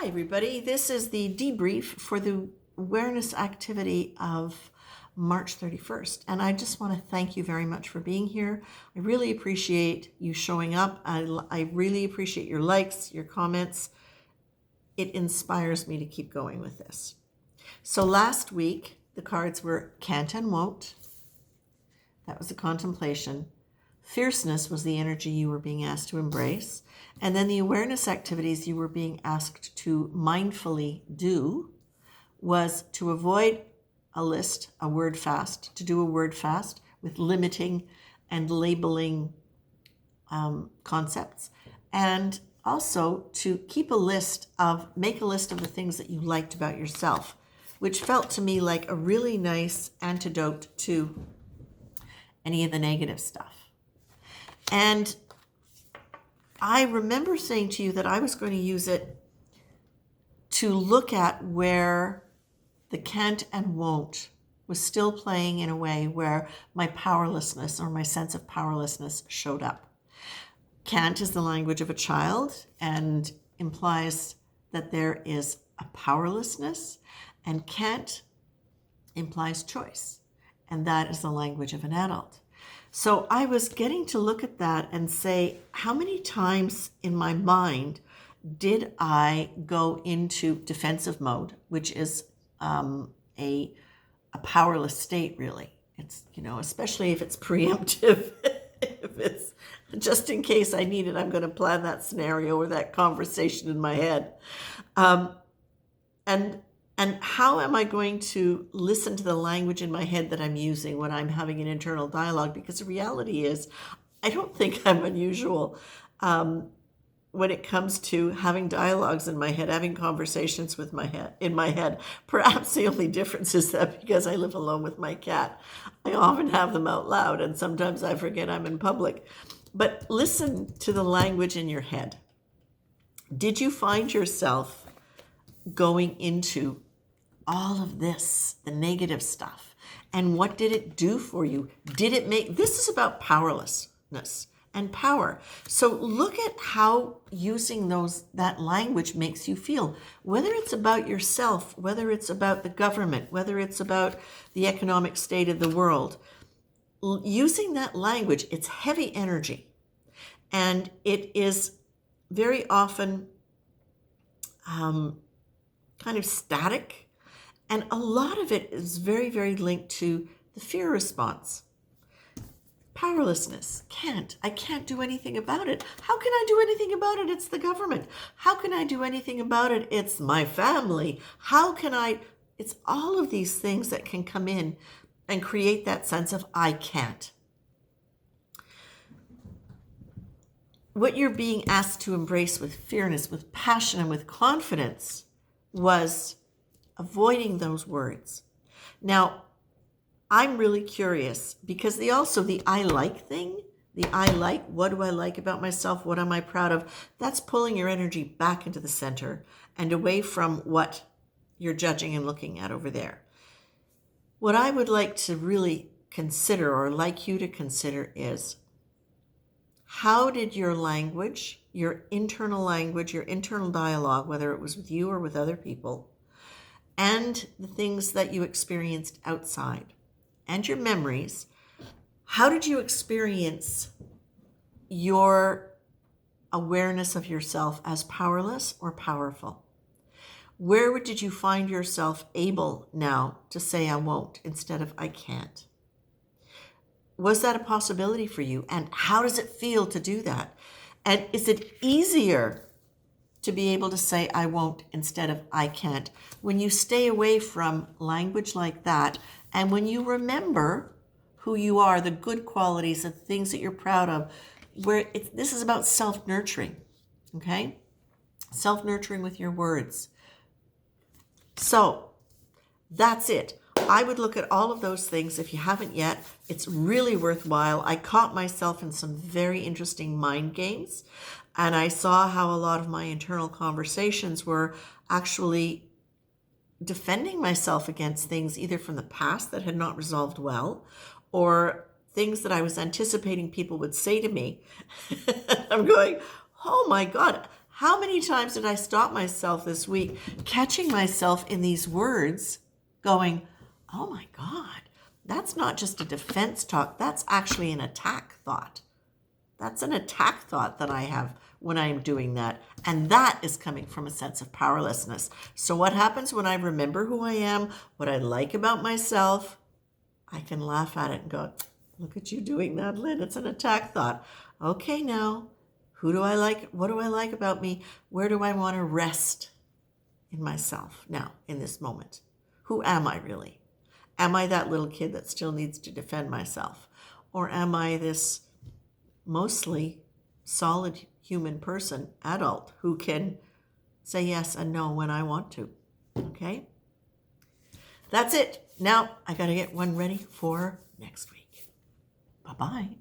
Hi, everybody. This is the debrief for the awareness activity of March 31st. And I just want to thank you very much for being here. I really appreciate you showing up. I really appreciate your likes, your comments. It inspires me to keep going with this. So last week, the cards were can't and won't. That was the contemplation. Fierceness was the energy you were being asked to embrace. And then the awareness activities you were being asked to mindfully do was to avoid a word fast, to do a word fast with limiting and labeling concepts. And also to make a list of the things that you liked about yourself, which felt to me like a really nice antidote to any of the negative stuff. And I remember saying to you that I was going to use it to look at where the can't and won't was still playing in a way where my powerlessness or my sense of powerlessness showed up. Can't is the language of a child and implies that there is a powerlessness, and can't implies choice, and that is the language of an adult. So I was getting to look at that and say, how many times in my mind did I go into defensive mode, which is a powerless state, really. It's, especially if it's preemptive, if it's just in case I need it, I'm going to plan that scenario or that conversation in my head. And how am I going to listen to the language in my head that I'm using when I'm having an internal dialogue? Because the reality is, I don't think I'm unusual when it comes to having dialogues in my head, having conversations in my head. Perhaps the only difference is that because I live alone with my cat, I often have them out loud, and sometimes I forget I'm in public. But listen to the language in your head. Did you find yourself going into all of this, the negative stuff? And what did it do for you? This is about powerlessness and power. So look at how using that language makes you feel, whether it's about yourself, whether it's about the government, whether it's about the economic state of the world. Using that language, it's heavy energy, and it is very often kind of static. And a lot of it is very, very linked to the fear response. Powerlessness. I can't do anything about it. How can I do anything about it? It's the government. How can I do anything about it? It's my family. It's all of these things that can come in and create that sense of I can't. What you're being asked to embrace with fierceness, with passion, and with confidence was avoiding those words. Now, I'm really curious because the I like thing, what do I like about myself? What am I proud of? That's pulling your energy back into the center and away from what you're judging and looking at over there. What I would like to really consider, or like you to consider, is how did your language, your internal dialogue, whether it was with you or with other people, and the things that you experienced outside, and your memories, how did you experience your awareness of yourself as powerless or powerful? Where did you find yourself able now to say I won't instead of I can't? Was that a possibility for you? And how does it feel to do that? And is it easier to be able to say I won't instead of I can't when you stay away from language like that, and when you remember who you are, the good qualities, the things that you're proud of, this is about self-nurturing, okay? Self-nurturing with your words. So that's it. I would look at all of those things. If you haven't yet, it's really worthwhile. I caught myself in some very interesting mind games, and I saw how a lot of my internal conversations were actually defending myself against things either from the past that had not resolved well, or things that I was anticipating people would say to me. I'm going, oh my God, How many times did I stop myself this week, catching myself in these words, going, oh my God, that's not just a defense talk, that's actually an attack thought. That's an attack thought that I have when I'm doing that. And that is coming from a sense of powerlessness. So what happens when I remember who I am, what I like about myself? I can laugh at it and go, look at you doing that, Lynn. It's an attack thought. Okay, now, who do I like? What do I like about me? Where do I want to rest in myself now, in this moment? Who am I really? Am I that little kid that still needs to defend myself? Or am I this mostly solid human person, adult, who can say yes and no when I want to? Okay? That's it. Now I got to get one ready for next week. Bye-bye.